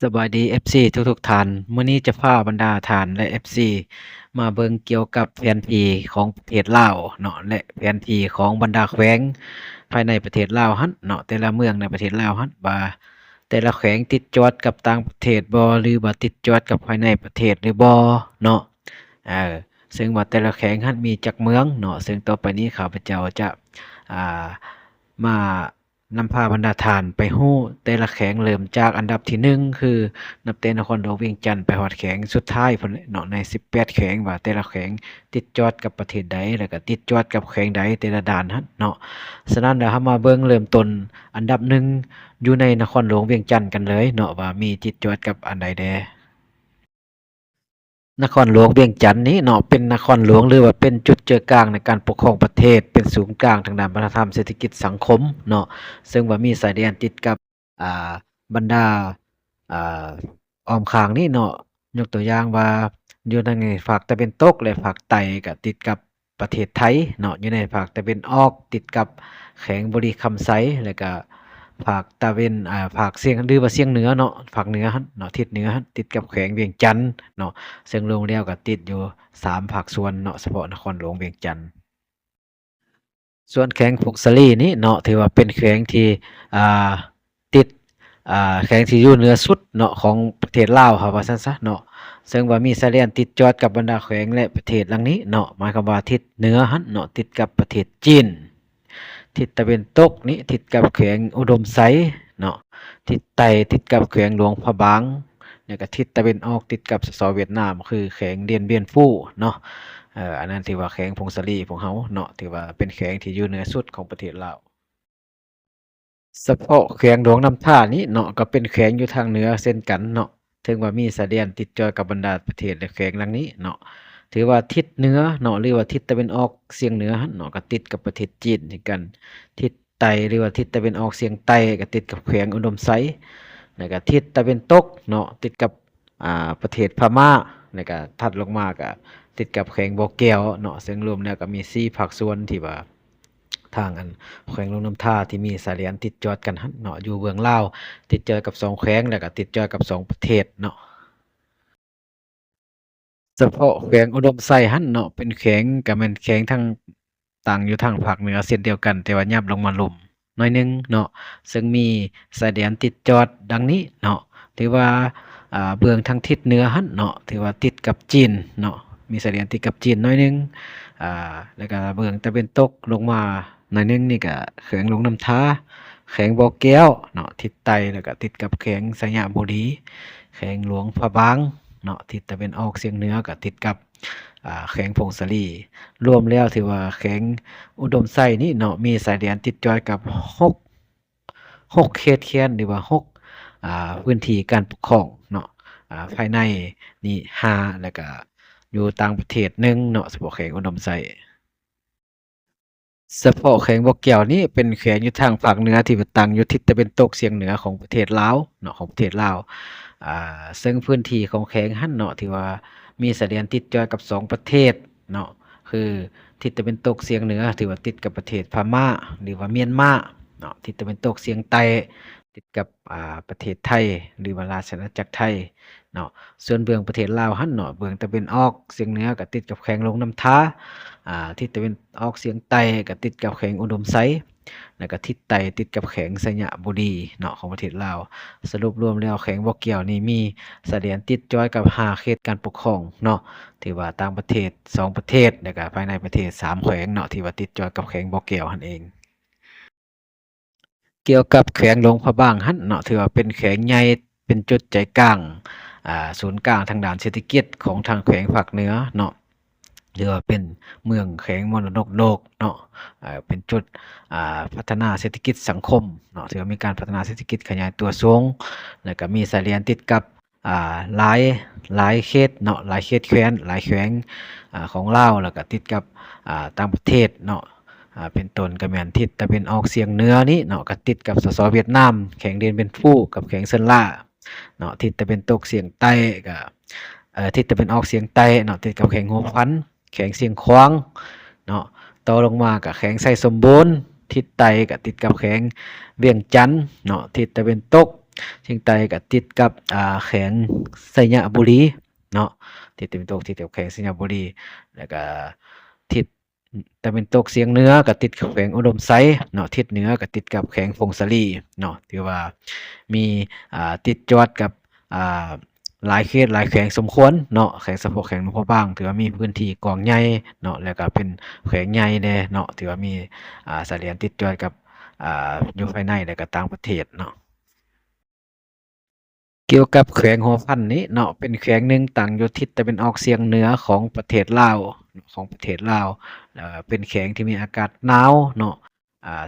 สบายดี FC ทุกท่านมื้อนี้จะพาบรรดาท่านและ FC มาเบิ่งเกี่ยวกับแผนที่ของประเทศลาวเนาะและแผนที่ของบรรดาแขวงภายในประเทศลาวหั้นเนาะแต่ละเมืองในประเทศลาวหั้นว่าแต่ละแขวงติดจอดกับต่างประเทศบ่หรือว่าติดจอดกับภายในประเทศหรือบ่เนาะเออซึ่งว่าแต่ละแขวงหั้นมีจักเมืองเนาะซึ่งต่อไปนี้ข้าพเจ้าจะอ่ามานำพาบรรดาท่านไปฮู้แต่ละแขวงเริ่มจากอันดับที่1คือนับแต่นครหลวงเวียงจันทน์ไปฮอดแขวงสุดท้ายพุ่นแหละเนาะใน18แขวงว่าแต่ละแขวงติดจอดกับประเทศใดแล้วก็ติดจอดกับแขวงใดแต่ละด่านหั้นเนาะฉะนั้นเดี๋ยวเรามาเบิ่งเริ่มต้นอันดับ1อยู่ในนครหลวงเวียงจันทน์กันเลยเนาะว่ามีติดจอดกับอันใดแดนครหลวงเวียงจันทน์นี้เนาะเป็นนครหลวงหรือว่าเป็นจุดเจือกลางในการปกครองประเทศเป็นศูนย์กลางทางด้านวัฒนธรรมเศรษฐกิจสังคมเนาะซึ่งว่ามีสายแดนติดกับอ่าบรรดาอ่าอ้อมข้างนี้เนาะยกตัวอย่างว่าอยู่ทางภาคตะวันตกและภาคใต้ก็ติดกับประเทศไทยเนาะอยู่ในภาคตะวันออกติดกับแขวงบริคำไซแล้วก็ภาคตะเวนภาคเสียงหรือว่าเสียงเหนือเนาะภาคเหนือหั้นเนาะทิศเหนือหั้นติดกับแขวงเวียงจันทน์เนาะ ซึ่งรวมแล้วก็ติดอยู่3ภาคส่วนเนาะเฉพาะนครหลวงเวียงจันทน์ส่วนแขวงพวกสลีนี้เนาะถือว่าเป็นแขวงที่อ่าติดแขวงที่อยู่เหนือสุดเนาะของประเทศลาวครับว่าซั่นซะเนาะซึ่งว่ามีชายแดนติดจอดกับบรรดาแขวงและประเทศดังนี้เนาะหมายความว่าทิศเหนือหั้นเนาะติดกับประเทศจีนทิศตะวันตกนี้ติดกับแขวงอุดมไซเนาะทิศใต้ติดกับแขวงหลวงพระบางแล้วก็ทิศตะวันออกติดกับสสเวียดนามคือแขวงเดียนเบียนฟู่เนาะอันนั้นถือว่าแขวงพงศลีของเฮาเนาะถือว่าเป็นแขวงที่อยู่เหนือสุดของประเทศลาวเฉพาะแขวงหลวงน้ำท่านี้เนาะก็เป็นแขวงอยู่ทางเหนือเช่นกันเนาะถึงว่ามีชายแดนติดจอยกับบรรดาประเทศและแขวงดังนี้เนาะถือว่าทิศเหนือเนาะหรือว่าทิศตะวันออกเฉียงเหนือเนาะก็ติดกับประเทศจีนเช่นกันทิศใต้หรือว่าทิศตะวันออกเฉียงใต้ก็ติดกับแขวงอุดมไซแล้วก็ทิศตะวันตกเนาะติดกับประเทศพม่าแล้วก็ถัดลงมาก็ติดกับแขวงบ่อแก้วเนาะซึ่งรวมแล้วก็มี4ภาคส่วนที่ว่าทางอันแขวงลงน้ำท่าที่มีสายแดนติดจอดกันหั้นเนาะอยู่เบื้องลาวติดจอยกับ2แขวงแล้วก็ติดจอยกับ2ประเทศเนาะเฉพาะแขวงอุดมไซหั้นเนาะเป็นแขวงก็แม่นแขวงทางตั้งอยู่ทางภาคเหนือเช่นเดียวกันแต่ว่ายับลงมาลุ่มหน่อยหนึ่งเนาะซึ่งมีสายแดนติดจอดดังนี้เนาะถือว่าเบื้องทางทิศเหนือหั้นเนาะถือว่าติดกับจีนเนาะมีสายแดนติดกับจีนหน่อยหนึ่งแล้วก็เบื้องตะวันตกลงมาหน่อยหนึ่งนี่ก็แขวงลงน้ำทาแขวงบ่อแก้วเนาะทิศใต้แล้วก็ติดกับแขวงสยามบุรีแขวงหลวงพระบางเนาะทิศตะวันออกเฉียงเหนือก็ติดกับแขวงพงศลีรวมแล้วถือว่าแขวงอุดมไซนี่เนาะมีสายแดนติดจอยกับ6เขตแคว้นหรือว่า6พื้นที่การปกครองเนาะภายในนี่5แล้วก็อยู่ต่างประเทศ1เนาะเฉพาะแขวงอุดมไซเฉพาะแขวงบ่อแก้วนี้เป็นแขวงอยู่ทางภาคเหนือที่ตั้งอยู่ทิศตะวันตกเฉียงเหนือของประเทศลาวเนาะของประเทศลาวซึ่งพื้นที่ของแขวงหั้นเนาะที่ว่ามีสายแดนติดจอยกับ2ประเทศเนาะคือทิศตะวันตกเฉียงเหนือถือว่าติดกับประเทศพม่าหรือว่าเมียนมาเนาะทิศตะวันตกเฉียงใต้ติดกับประเทศไทยหรือว่าราชอาณาจักรไทยเนาะส่วนเบื้องประเทศลาวหั้นเนาะเบื้องตะวันออกเฉียงเหนือก็ติดกับแขวงลงน้ำทาทิศตะวันออกเฉียงใต้ก็ติดกับแขวงอุดมไซแล้วก็ทิศใต้ติดกับแขวงสยบุรีเนาะของประเทศลาวสรุปรวมแล้วแขวงบ่อแก้วนี่มีสายแดนติดจอยกับ5เขตการปกครองเนาะที่ว่าต่างประเทศ2ประเทศแล้วก็ภายในประเทศ3แขวงเนาะที่ว่าติดจอยกับแขวงบ่อแก้วนั่นเองเกี่ยวกับแขวงหลวงพระบางหั้นเนาะถือว่าเป็นแขวงใหญ่เป็นจุดใจกลางศูนย์กลางทางด้านเศรษฐกิจของทางแขวงภาคเหนือเนาะหรือว่าเป็นเมืองแขวงมรดกโลกเนาะเป็นจุดพัฒนาเศรษฐกิจสังคมเนาะถือว่ามีการพัฒนาเศรษฐกิจขยายตัวสูงแล้วก็มีสายแดนติดกับหลายเขตเนาะหลายเขตแคว้นหลายแขวงของลาวแล้วก็ติดกับต่างประเทศเนาะเป็นต้นก็แม่นทิศตะวันออกเฉียงเหนือนี้เนาะก็ติดกับสสเวียดนามแขวงเดียนเป็นฟู่กับแขวงเซินล่าเนาะทิศตะวันตกเฉียงใต้ก็ทิศตะวันออกเฉียงใต้เนาะติดกับแขวงหัวพันแขวงเชียงขวางเนาะต่อลงมาก็แขวงไสสมบูรณ์ทิศใต้ก็ติดกับแขวงเวียงจันทน์เนาะทิศตะวันตก เชียงไต้ก็ติดกับแขวงไสยบุรีเนาะทิศตะวันตกติดกับแขวงไสยบุรีแล้วก็ทิศตะวันตกเฉียงเหนือก็ติดกับแขวงอุดมไซเนาะทิศเหนือก็ติดกับแขวงพงสาลีเนาะถือว่ามีติดจอดกับอ่าหลายเขตหลายแขวงสมควรเนาะแขวงสะโพกแขวงหลวงพระบางถือว่ามีพื้นที่กว้างใหญ่เนาะแล้วก็เป็นแขวงใหญ่แน่เนาะถือว่ามีสายแดนติดจอดกับอยู่ภายในแล้วก็ต่างประเทศเนาะ เกี่ยวกับแขวงหัวพันนี้เนาะเป็นแขวงหนึ่งตั้งอยู่ทิศตะวันออกเฉียงเหนือของประเทศลาวเป็นแขวงที่มีอากาศหนาวเนาะ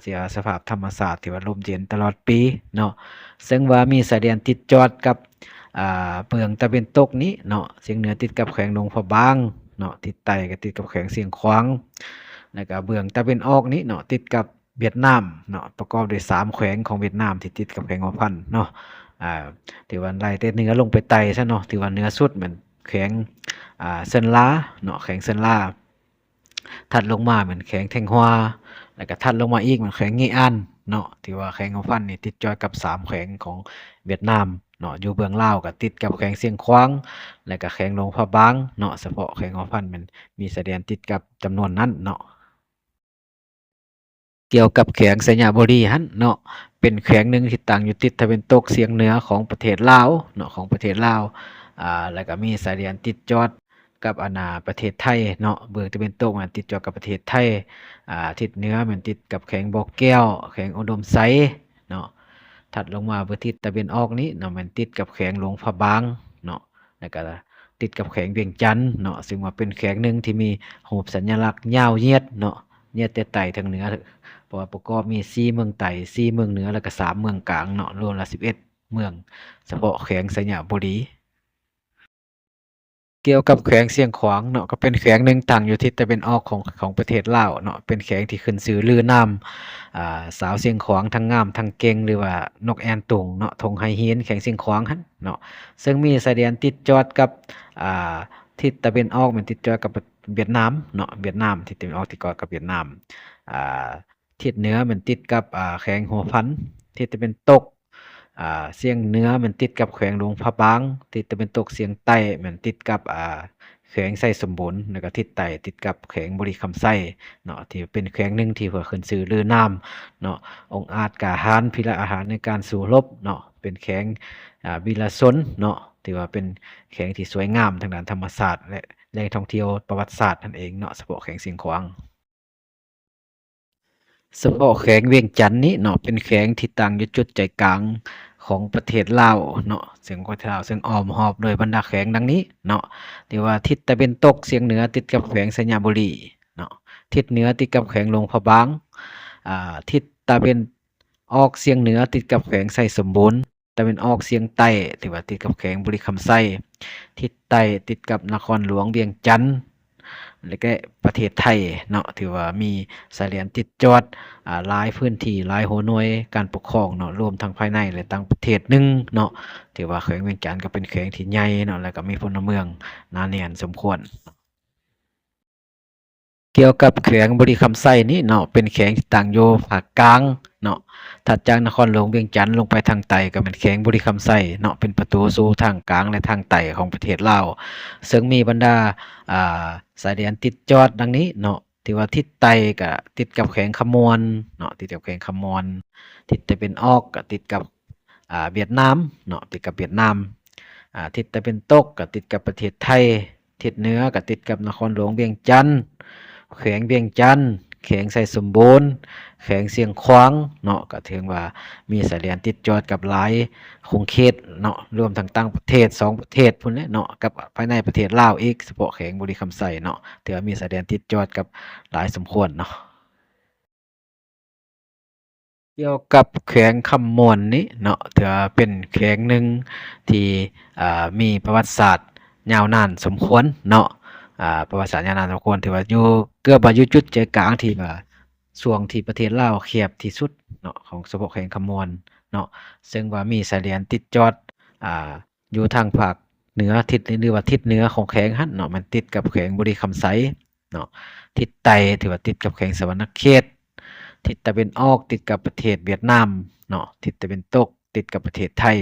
ที่ว่าสภาพธรรมชาติที่ว่าลมเย็นตลอดปีเนาะซึ่งว่ามีสายแดนติดจอดกับเบื้องตะวันตกนี้เนาะเฉียงเหนือติดกับแขวงหลวงพระบางเนาะทิศใต้ก็ติดกับแขวงเสียงขวางแล้วก็เบื้องตะวันออกนี้เนาะติดกับเวียดนามเนาะประกอบด้วย3แขวงของเวียดนามที่ติดกับแขวงหัวพันเนาะ อ่าถือว่าไล่แต่เหนือลงไปใต้ซะเนาะถือว่าเหนือสุดเหมือนแขวงเซินลาเนาะแขวงเซินลาถัดลงมาเหมือนแขวงแทงฮัวแล้วก็ถัดลงมาอีกเหมือนแขวงงีอันเนาะที่ว่าแขวงของพันนี่ติดจอยกับ3แขวงของเวียดนามเนาะอยู่เบื้องลาวก็ติดกับแขวงเสียงขวางแล้วก็แขวงหลวงพระบางเนาะเฉพาะแขวงของพันมันมีชายแดนติดกับจำนวนนั้นเนาะ เกี่ยวกับแขวงสัญญาบุรีหั้นเนาะเป็นแขวงหนึ่งที่ตั้งอยู่ติดตะวันตกเฉียงเหนือของประเทศลาวเนาะของประเทศลาวแล้วก็มีสายแดนติดจอดกับประเทศไทยเนาะเบื้องตะวันตกมันติดจอดกับประเทศไทยทิศเหนือมันติดกับแขวงบ่อแก้วแขวงอุดมไซเนาะถัดลงมาเบื้องทิศตะวันออกนี้เนาะมันติดกับแขวงหลวงพระบางเนาะแล้วก็ติดกับแขวงเวียงจันทน์เนาะซึ่งว่าเป็นแขวงหนึ่งที่มีรูปสัญลักษณ์ยาวเหยียดเนาะเหยียดแต่ใต้ถึงเหนือ เพราะว่าประกอบมี4เมืองใต้4เมืองเหนือแล้วก็3เมืองกลางเนาะรวมแล้ว11เมืองเฉพาะแขวงสัญญาบุรีเกี่ยวกับแขวงเสียงขวางเนาะก็เป็นแขวงหนึ่งตั้งอยู่ทิศตะวันออกของประเทศลาวเนาะเป็นแขวงที่ขึ้นชื่อลือน้ำสาวเสียงขวางทั้งงามทั้งเก่งหรือว่านกแอ่นตุงเนาะทงไหเฮียนแขวงเสียงขวางหั่นเนาะซึ่งมีชายแดนติดจอดกับอ่าทิศตะวันออกมันติดจอดกับเวียดนามเนาะเวียดนามทิศตะวันออกติดจอดกับเวียดนามอ่า ทิศเหนือมันติดกับแขวงหัวพันทิศตะวันตกเฉียงเหนือมันติดกับแขวงหลวงพระบางทิศตะวันตกเฉียงใต้มันติดกับแขวงไสสมบูรณ์แล้วก็ทิศใต้ติดกับแขวงบุรีคำไส้เนาะที่เป็นแขวงหนึ่งที่เพิ่นขึ้นชื่อลือน้ำเนาะองค์อาจกล้าหาญพิละอาหารในการสู้รบเนาะเป็นแขวงวีรชนเนาะถือว่าเป็นแขวงที่สวยงามทางด้านธรรมศาสตร์และแหล่งท่องเที่ยวประวัติศาสตร์นั่นเองเนาะเฉพาะแขวงเสียงขวาง เฉพาะแขวงเวียงจันทน์นี้เนาะเป็นแขวงที่ตั้งอยู่จุดใจกลางของประเทศลาวเนาะซึ่งประเทศลาวซึ่งอ้อมรอบโดยบรรดาแขวงดังนี้เนาะที่ว่าทิศตะวันตกเฉียงเหนือติดกับแขวงสัญญาบุรีเนาะทิศเหนือติดกับแขวงหลวงพระบางทิศตะวันออกเฉียงเหนือติดกับแขวงไสสมบูรณ์ตะวันออกเฉียงใต้ที่ว่าติดกับแขวงบุรีคำไส้ทิศใต้ติดกับนครหลวงเวียงจันทน์ และก็ประเทศไทยเนาะถือว่ามีสายแดนติดจอดหลายพื้นที่หลายหัวหน่วยการปกครองเนาะรวมทั้งภายในและต่างประเทศหนึ่งเนาะถือว่าแขวงเวียงจันทน์ก็เป็นแขวงที่ใหญ่เนาะแล้วก็มีพลเมืองหนาแน่นสมควร เกี่ยวกับแขวงบุรีคำไส้นี้เนาะเป็นแขวงที่ตั้งอยู่ภาคกลางเนาะถัดจากนครหลวงเวียงจันทน์ลงไปทางใต้ก็เป็นแขวงบุรีคำไส้เนาะเป็นประตูสู่ทางกลางและทางใต้ของประเทศลาวซึ่งมีบรรดาอ่าสายแดนติดจอดดังนี้เนาะที่ว่าทิศใต้ก็ติดกับแขวงขมวนเนาะติดกับแขวงขมวนทิศตะวันออกก็ติดกับเวียดนามเนาะติดกับเวียดนามทิศตะวันตกก็ติดกับประเทศไทยทิศเหนือก็ติดกับนครหลวงเวียงจันทน์ แขวงเวียงจันทน์แขวงไสสมบูรณ์แขวงเสียงขวางเนาะก็ถือว่ามีสายแดนติดจอดกับหลายคงเขตเนาะรวมทั้งต่างประเทศ2ประเทศพุ่นแหละเนาะกับภายในประเทศลาวอีกเฉพาะแขวงบุรีคำไส้เนาะถือว่ามีสายแดนติดจอดกับหลายสมควรเนาะเกี่ยวกับแขวงคำมวนนี้เนาะถือว่าเป็นแขวงหนึ่งที่มีประวัติศาสตร์ยาวนานสมควรเนาะ ประวัติศาสตร์ยาวนานสมควรถือว่าอยู่เกือบว่าอยู่จุดใจกลางที่ว่าช่วงที่ประเทศลาวแคบที่สุดเนาะของสะโพกแห่งคำมวนเนาะซึ่งว่ามีสายแดนติดจอดอ่าอยู่ทางภาคเหนือทิศหรือว่าทิศเหนือของแขวงหั่นเนาะมันติดกับแขวงบุรีคำไสเนาะทิศใต้ถือว่าติดกับแขวงสะวรรณเขตทิศตะวันออกติดกับประเทศเวียดนามเนาะทิศตะวันตก ติดกับประเทศไทย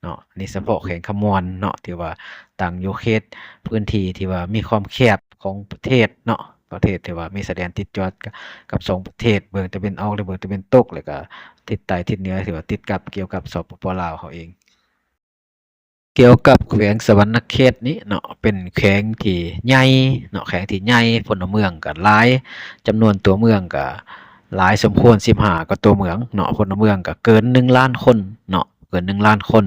เนาะอันนี้เฉพาะแขวงคำมอนเนาะที่ว่าตั้งอยู่เขตพื้นที่ที่ว่ามีความแคบของประเทศเนาะประเทศที่ว่ามีชายแดนติดจอดกับ2ประเทศเบื้องตะวันออกและเบื้องตะวันตกแล้วก็ทิศใต้ทิศเหนือที่ว่าติดกับเกี่ยวกับสปป.ลาวเขาเองเกี่ยวกับแขวงสะหวรรณเขตนี้เนาะเป็นแขวงที่ใหญ่เนาะแขวงที่ใหญ่พลเมืองก็หลายจำนวนตัวเมืองก็หลายสมควร15กว่าตัวเมืองเนาะพลเมืองก็เกิน1ล้านคนเนาะเกิน1ล้านคน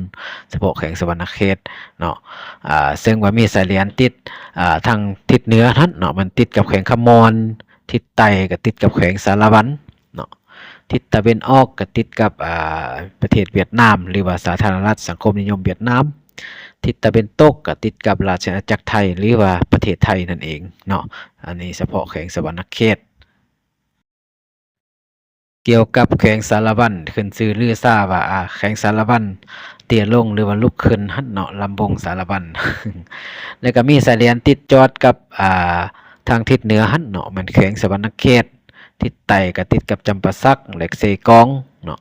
เฉพาะแขวงสะหวรรณเขตเนาะซึ่งว่ามีสายแดนติดทางทิศเหนือนั้นเนาะมันติดกับแขวงคำมอนทิศใต้ก็ติดกับแขวงสารวันเนาะทิศตะวันออกก็ติดกับประเทศเวียดนามหรือว่าสาธารณรัฐสังคมนิยมเวียดนามทิศตะวันตกก็ติดกับราชอาณาจักรไทยหรือว่าประเทศไทยนั่นเองเนาะอันนี้เฉพาะแขวงสะหวรรณเขตเกี่ยวกับแขวงสารวันขึ้นชื่อลือซ่าว่าแขวงสารวันเตี้ยลงหรือว่าลุกขึ้นหั้นเนาะลำบงสารวัน แล้วก็มีสายแดนติดจอดกับทางทิศเหนือหั้นเนาะมันแขวงสะหวรรณเขตทิศใต้ก็ติดกับจำปาสักและเซกองเนาะ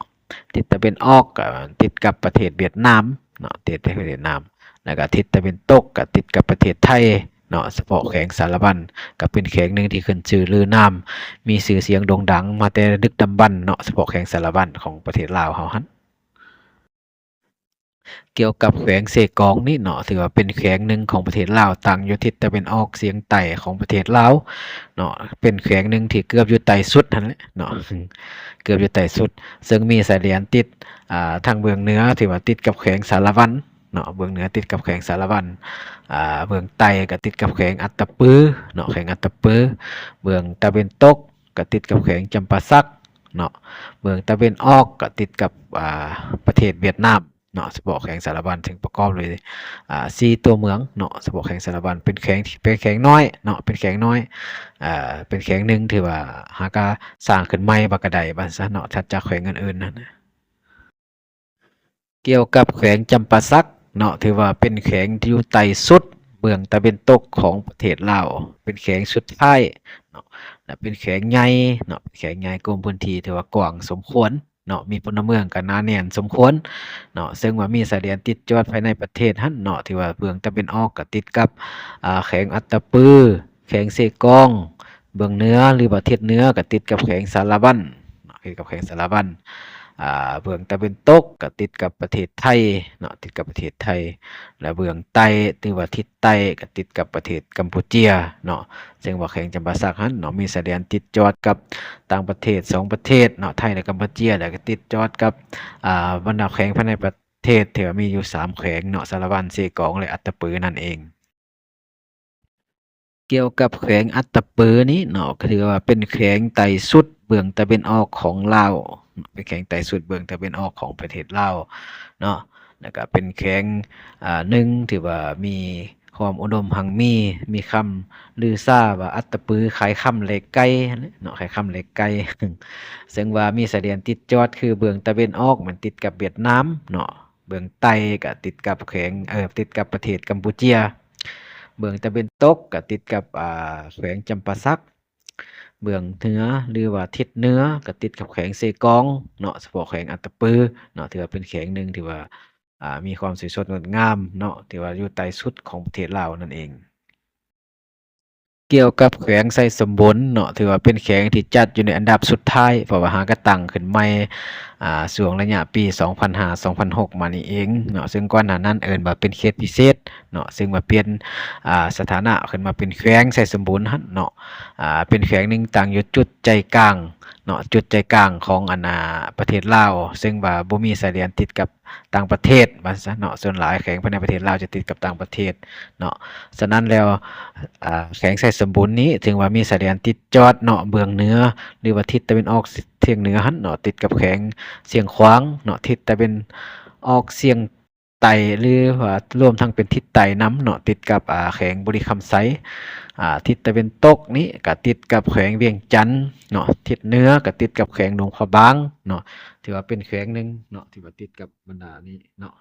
ทิศตะวันออกก็ติดกับประเทศเวียดนามเนาะติดประเทศเวียดนามแล้วก็ทิศตะวันตกก็ติดกับประเทศไทยเนาะเฉพาะแขวงสารวันก็เป็นแขวงหนึ่งที่ขึ้นชื่อลือนามมีชื่อเสียงโด่งดังมาแต่ดึกดำบรรพ์เนาะเฉพาะแขวงสารวันของประเทศลาวเฮาหั่นเกี่ยวกับแขวงเซกองนี่เนาะถือว่าเป็นแขวงหนึ่งของประเทศลาวตั้งอยู่ทิศตะวันออกเฉียงใต้ของประเทศลาวเนาะเป็นแขวงหนึ่งที่เกือบอยู่ใต้สุดนั่นแหละเนาะเกือบอยู่ใต้สุดซึ่งมีสายแดนติดทางเบื้องเหนือที่ว่าติดกับแขวงสารวันเนาะเบื้องเหนือติดกับแขวงสารวันเบื้องใต้ก็ติดกับแขวงอัตตปือเนาะแขวงอัตตปือเบื้องตะวันตกก็ติดกับแขวงจำปาสักเนาะเบื้องตะวันออกก็ติดกับประเทศเวียดนามเนาะเฉพาะแขวงสารวันถึงประกอบเลย4ตัวเมืองเนาะเฉพาะแขวงสารวันเป็นแขวงที่เป็นแขวงน้อยเนาะเป็นแขวงน้อยเป็นแขวงหนึ่งที่ว่าหากาสร้างขึ้นใหม่บ่ก็ได้ว่าซะเนาะถัดจากแขวงอื่นๆนั่นนะเกี่ยวกับแขวงจำปาสักเนาะถือว่าเป็นแขวงที่อยู่ใต้สุดเบื้องตะวันตกของประเทศลาวเป็นแขวงสุดท้ายเนาะและเป็นแขวงใหญ่เนาะแขวงใหญ่กว้างพื้นที่ถือว่ากว้างสมควรเนาะมีพลเมืองก็หนาแน่นสมควรเนาะซึ่งว่ามีสายแดนติดจอดภายในประเทศหั้นเนาะที่ว่าเบื้องตะวันออกก็ติดกับแขวงอัตตปือแขวงเซกองเบื้องเหนือหรือประเทศเหนือก็ติดกับแขวงสารวันเนาะติดกับแขวงสารวันเบื้องตะวันตกก็ติดกับประเทศไทยเนาะติดกับประเทศไทยและเบื้องใต้หรือว่าทิศใต้ก็ติดกับประเทศกัมพูเชียเนาะซึ่งว่าแขวงจำปาสักหั้นเนาะมีสายแดนติดจอดกับต่างประเทศ2ประเทศเนาะไทยและกัมพูเชียแล้วก็ติดจอดกับบรรดาแขวงภายในประเทศที่ว่ามีอยู่3แขวงเนาะสารวันเซกองและอัตตปือนั่นเองเกี่ยวกับแขวงอัตตปือนี้เนาะก็ถือว่าเป็นแขวงใต้สุดเบื้องตะวันออกของลาวเป็นแขวงใต้สุดเบื้องตะวันออกของประเทศลาวเนาะแล้วก็เป็นแขวงหนึ่งที่ว่ามีความอุดมหังมีคำลือซ่าว่าอัตตปือขายคำเหล็กไก่เนาะขายคำเหล็กไก่ ซึ่งว่ามีสายแดนติดจอดคือเบื้องตะวันออกมันติดกับเวียดนามเนาะเบื้องใต้ก็ติดกับแขวงติดกับประเทศกัมพูเชียเบื้องตะวันตกก็ติดกับแขวงจำปาสักเบื้องเหนือหรือว่าทิศเหนือก็ติดกับแขวงเซกองเนาะเฉพาะแขวงอัตตปือเนาะถือว่าเป็นแขวงหนึ่งที่ว่ามีความสวยสดงดงามเนาะที่ว่าอยู่ใต้สุดของประเทศลาวนั่นเองเกี่ยวกับแขวงไสสมบูรณ์เนาะถือว่าเป็นแขวงที่จัดอยู่ในอันดับสุดท้ายเพราะว่าหากระตั้งขึ้นใหม่ช่วงระยะปี2005-2006มานี่เองเนาะซึ่งก่อนหน้านั้นเอิ้นว่าเป็นเขตพิเศษเนาะซึ่งมาเปลี่ยนสถานะขึ้นมาเป็นแขวงไสสมบูรณ์หั่นเนาะเป็นแขวงหนึ่งตั้งอยู่จุดใจกลางเนาะจุดใจกลางของประเทศลาวซึ่งว่าบ่มีสายแดนติดกับต่างประเทศว่าซะเนาะส่วนหลายแขวงภายในประเทศลาวจะติดกับต่างประเทศเนาะฉะนั้นแล้วแขวงไสสมบูรณ์นี้ถึงว่ามีสายแดนติดจอดเนาะเบื้องเหนือหรือว่าทิศตะวันออกเฉียงเหนือหั่นเนาะติดกับแขวงเสียงขวางเนาะทิศตะวันออกเฉียงใต้หรือว่ารวมทั้งเป็นทิศใต้นำเนาะติดกับแขวงบุรีคำไสทิศตะวันตกนี้ก็ติดกับแขวงเวียงจันทน์เนาะทิศเหนือก็ติดกับแขวงหลวงพระบางเนาะถือว่าเป็นแขวงหนึ่งเนาะที่ว่าติดกับบรรดานี้เนาะ